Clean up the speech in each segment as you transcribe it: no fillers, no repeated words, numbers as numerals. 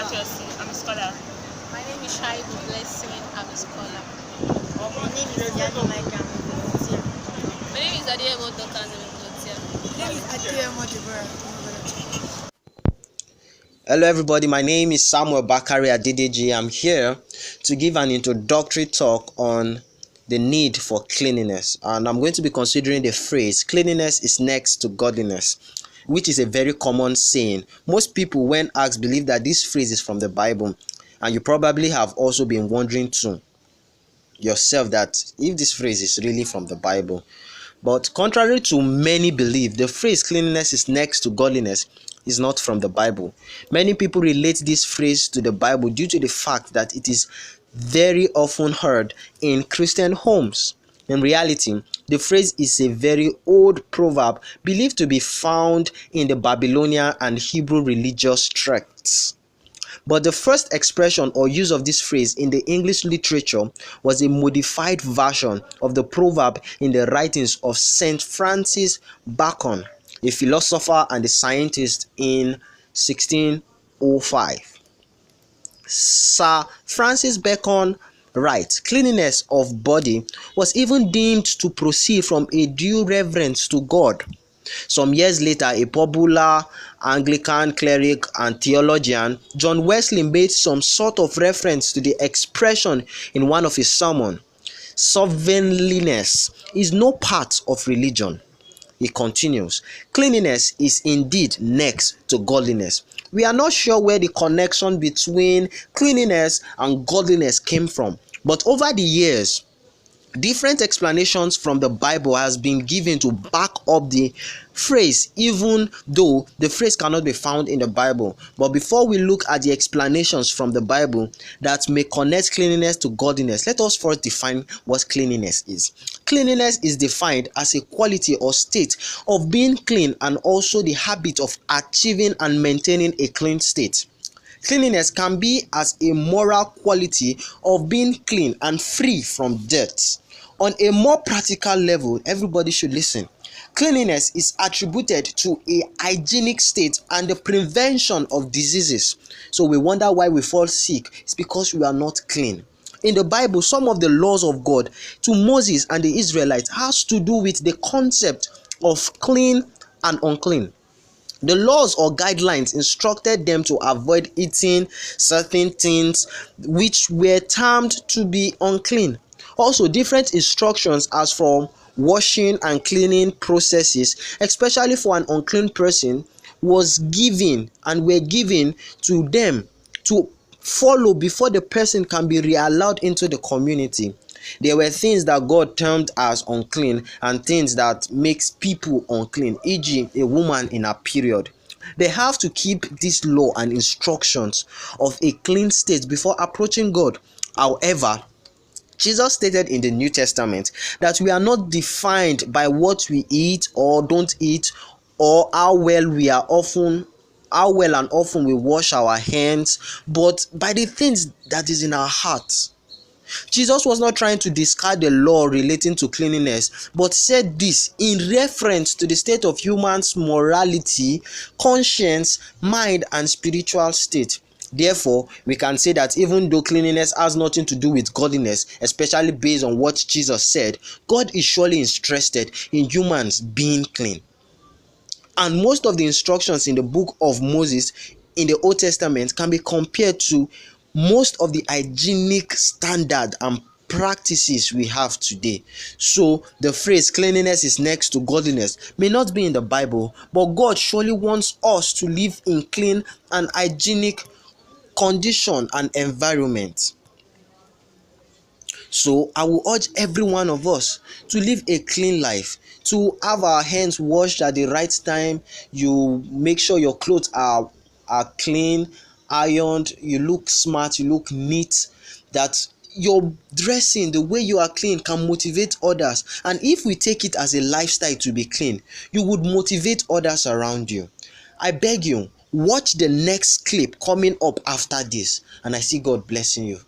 Oluwatoyosi. I'm a scholar. My name is Shiabu Blessing. I'm a scholar. My name is Godliness. My name is Adeyemo. My name is Adeyemo. Hello everybody, my name is Samuel Bakari Adedeji. I'm here to give an introductory talk on the need for cleanliness, and I'm going to be considering the phrase cleanliness is next to godliness, which is a very common saying. Most people when asked believe that this phrase is from the Bible, and you probably have also been wondering too yourself that if this phrase is really from the Bible. But contrary to many believe, the phrase cleanliness is next to godliness is not from the Bible. Many people relate this phrase to the Bible due to the fact that it is very often heard in Christian homes. In reality, the phrase is a very old proverb believed to be found in the Babylonian and Hebrew religious texts. But the first expression or use of this phrase in the English literature was a modified version of the proverb in the writings of St. Francis Bacon, a philosopher and a scientist in 1605. Sir Francis Bacon writes, cleanliness of body was even deemed to proceed from a due reverence to God. Some years later, a popular Anglican cleric and theologian, John Wesley, made some sort of reference to the expression in one of his sermons. Sovereignliness is no part of religion. He continues, cleanliness is indeed next to godliness. We are not sure where the connection between cleanliness and godliness came from, but over the years, different explanations from the Bible has been given to back up the phrase, even though the phrase cannot be found in the Bible. But before we look at the explanations from the Bible that may connect cleanliness to godliness, let us first define what cleanliness is. Cleanliness is defined as a quality or state of being clean and also the habit of achieving and maintaining a clean state. Cleanliness can be as a moral quality of being clean and free from dirt. On a more practical level, everybody should listen. Cleanliness is attributed to a hygienic state and the prevention of diseases. So we wonder why we fall sick. It's because we are not clean. In the Bible, some of the laws of God to Moses and the Israelites has to do with the concept of clean and unclean. The laws or guidelines instructed them to avoid eating certain things which were termed to be unclean. Also, different instructions as from washing and cleaning processes, especially for an unclean person, was given and were given to them to follow before the person can be re-allowed into the community. There were things that God termed as unclean and things that makes people unclean, e.g. a woman in her period. They have to keep this law and instructions of a clean state before approaching God. However, Jesus stated in the New Testament that we are not defined by what we eat or don't eat, or how well and often we wash our hands, but by the things that is in our hearts. Jesus was not trying to discard the law relating to cleanliness, but said this in reference to the state of humans' morality, conscience, mind, and spiritual state. Therefore, we can say that even though cleanliness has nothing to do with godliness, especially based on what Jesus said, God is surely interested in humans being clean. And most of the instructions in the book of Moses in the Old Testament can be compared to most of the hygienic standard and practices we have today. So the phrase cleanliness is next to godliness may not be in the Bible, but God surely wants us to live in clean and hygienic condition and environment. So I will urge every one of us to live a clean life, to have our hands washed at the right time. You make sure your clothes are clean, ironed, you look smart, you look neat, that your dressing, the way you are clean, can motivate others. And if we take it as a lifestyle to be clean, you would motivate others around you. I beg you, watch the next clip coming up after this, and I see God blessing you.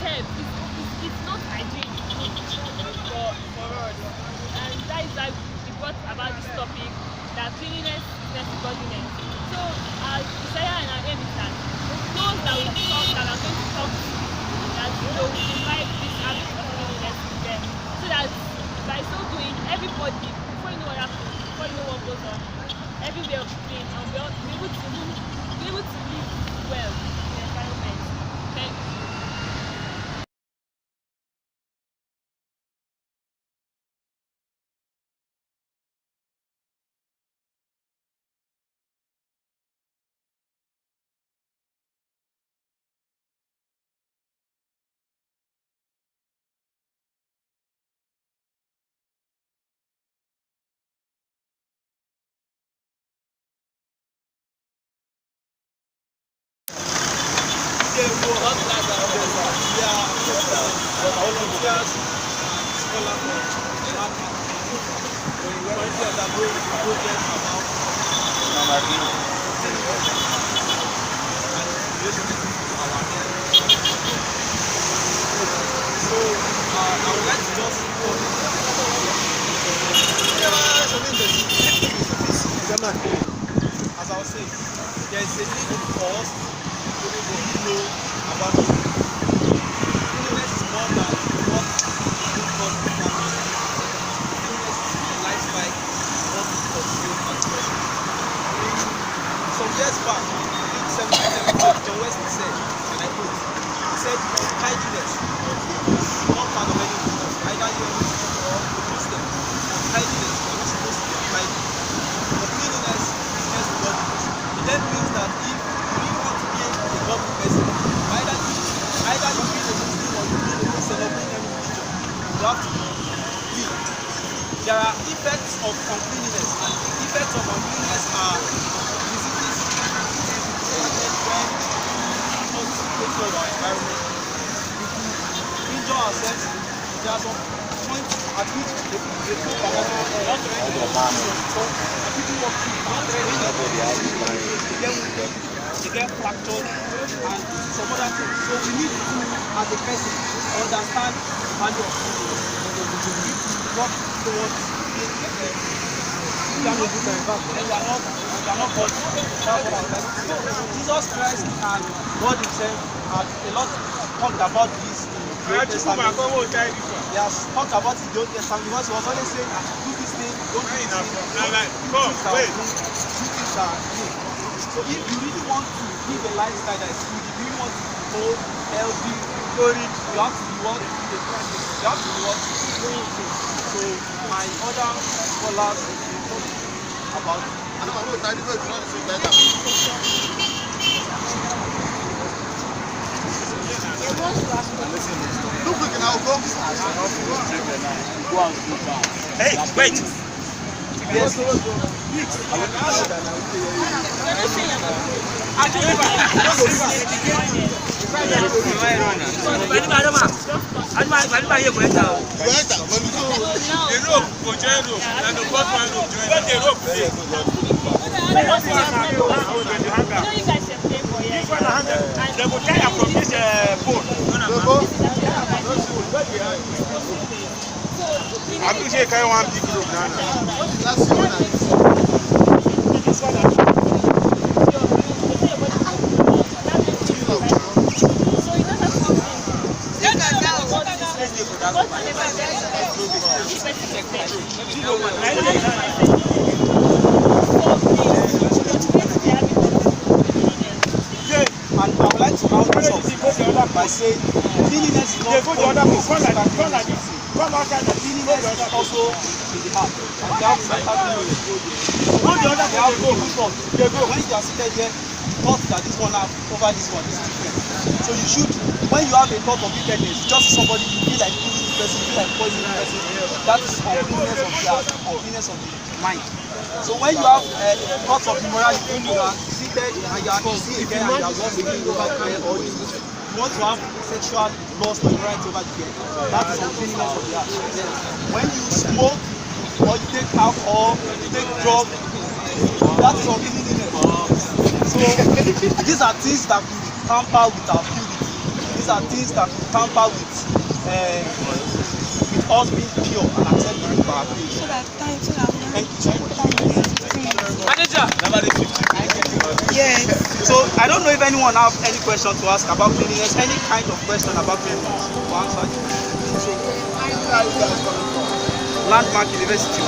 help. It's not hygiene for us. And that is why we brought about this topic, that cleanliness is next to godliness. So our desire and our aim is that those that we talk, that are going to talk to, that we invite this habit of cleanliness in them, so that by so doing, everybody, before you know what happens, before you know what goes on, everywhere will be clean and we'll be able to live well in the environment. Thank you. As I was saying, there is a need for us to really know about it. Cleanliness is more than what we call family. Cleanliness is a lifestyle, what we pursue as a person. Some years back, in 1775, John Wesley said, and I quote, he said, "Untitledness is not part of any religion, either you are Muslim or Christian. Untitledness, you are not supposed to be untitled. But cleanliness is next to godliness." It then means that if you really want to be a godly person, either you be a Muslim or you be a Christian or be in any religion, you have to be clean. There are effects of uncleanliness, and the effects of uncleanliness are diseases started when we do not take care of our environment. We injure ourselves. There are some points at which they put our people walk they get fractured and some other things. So we need to, as a person, understand the value of cleanliness. Work towards being we are not God. Jesus Christ and God Himself have a lot talked about this in the Old Testament. He has talked about it in the Old Testament because He was always saying, do this thing, don't do this thing, do things that are good. So if you really want to live a lifestyle that is good, if you really want to be whole, healthy, you have to be what? You have to be what? So my other scholars about Hey, wait. yes. I think she carry one big rope now. And I would like to round this up by saying cleanliness is not always cleanliness is also in the heart. And we have mental cleanliness. When you are seated here, thought that this one have over this one is different. So you should, when you have a thought of wickedness, just somebody you feel like killing the person, you feel like poisoning the person. That is uncleanness of the heart, uncleanness of the mind. So when you have thoughts of immorality, you are seated and you are eating again and you are lost again over the head, or you want to have sexual lust or immorality over the head, that is uncleanness of the heart. When you smoke or you take alcohol, you take drugs, that is uncleanness. So these are things that will tamper with our purity. These are things that could tamper with us being pure and accepting our faith. So that time, so that Thank you so much. yes. So I don't know if anyone have any question to ask about cleanliness, any kind of question about cleanliness. To answer you. So where are you guys coming from? Landmark University.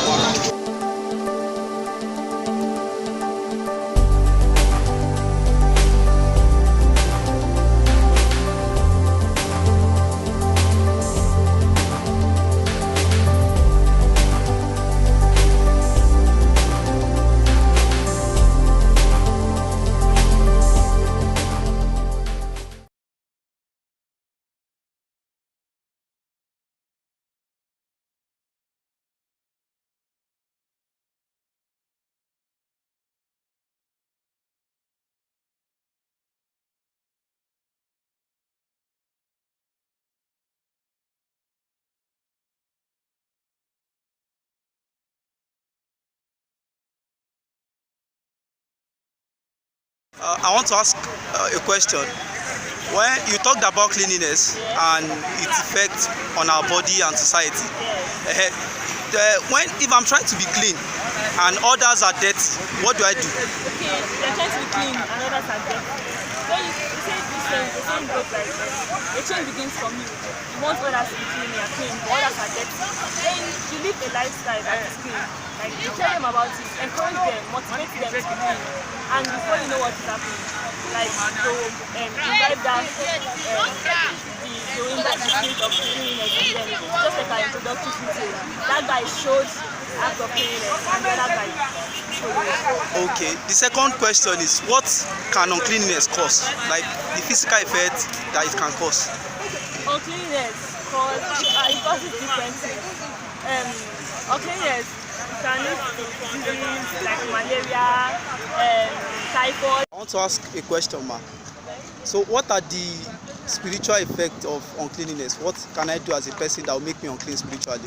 I want to ask a question. When you talked about cleanliness and its effect on our body and society, if I'm trying to be clean and others are dirty, what do I do? Okay, you're trying to be clean and others are dirty. So you say this thing, the same goes like this. A change begins from you. You want others to be clean, you're clean, but others are dirty. Then you live a lifestyle that is clean. Like you tell them about it, encourage them, motivate them to be clean. And before you know what is happening, like to invite that the spirit of cleanliness in them. Just like our introductory video. That guy showed act of cleanliness and the other guy showed. Okay, the second question is what can uncleanness cause? Like the physical effect that it can cause. Uncleanness causes different things. Uncleanness can lead to disease like malaria, typhoid. I want to ask a question, ma. So what are the spiritual effects of uncleanness? What can I do as a person that will make me unclean spiritually?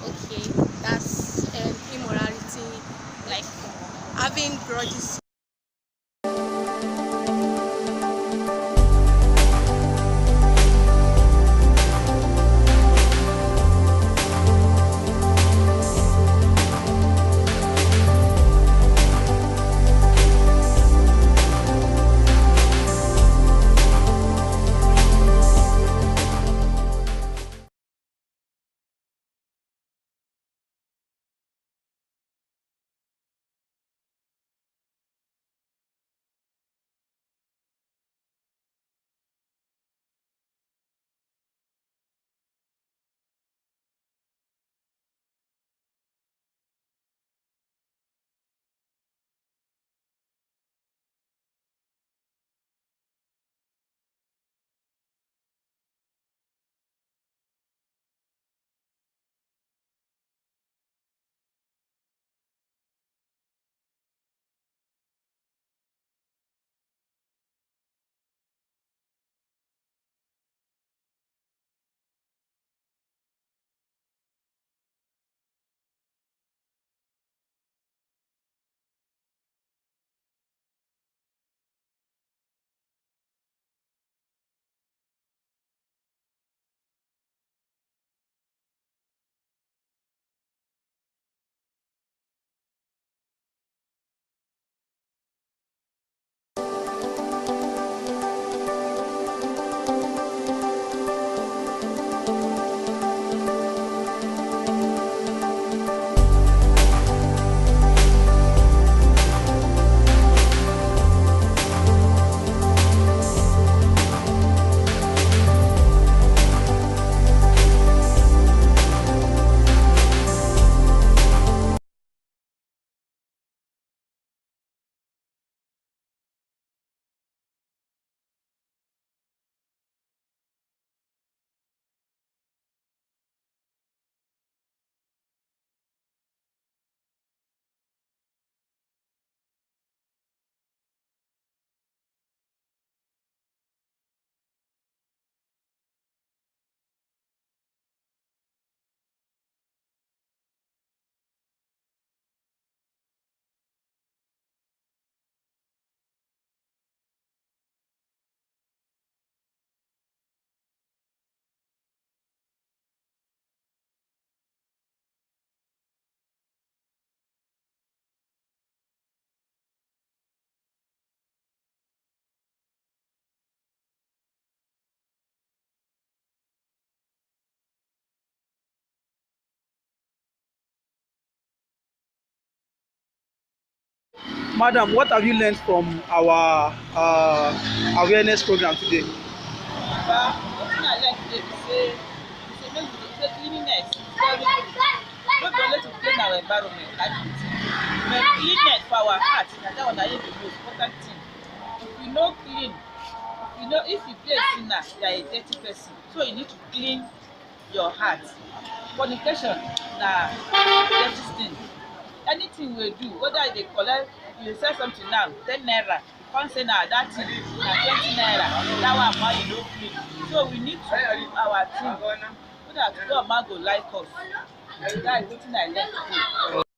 Okay, that's immorality, like having grudges Madam, what have you learned from our awareness program today? Wetin I like today be say make we dey say cleanliness is very good. No be only to clean our environment like the thing, but cleanliness for our heart na that one na im be the most important thing. If you no clean, if you be a sinner, you are a dirty person, so you need to clean your heart. Fornication na dirty thing. Anything we do, whether you dey collect, you sell something now 10 naira, come say na that thing na 20 naira, that one ma you no clean. So we need to do our thing so that God ma go like us. That is wetin I learn today.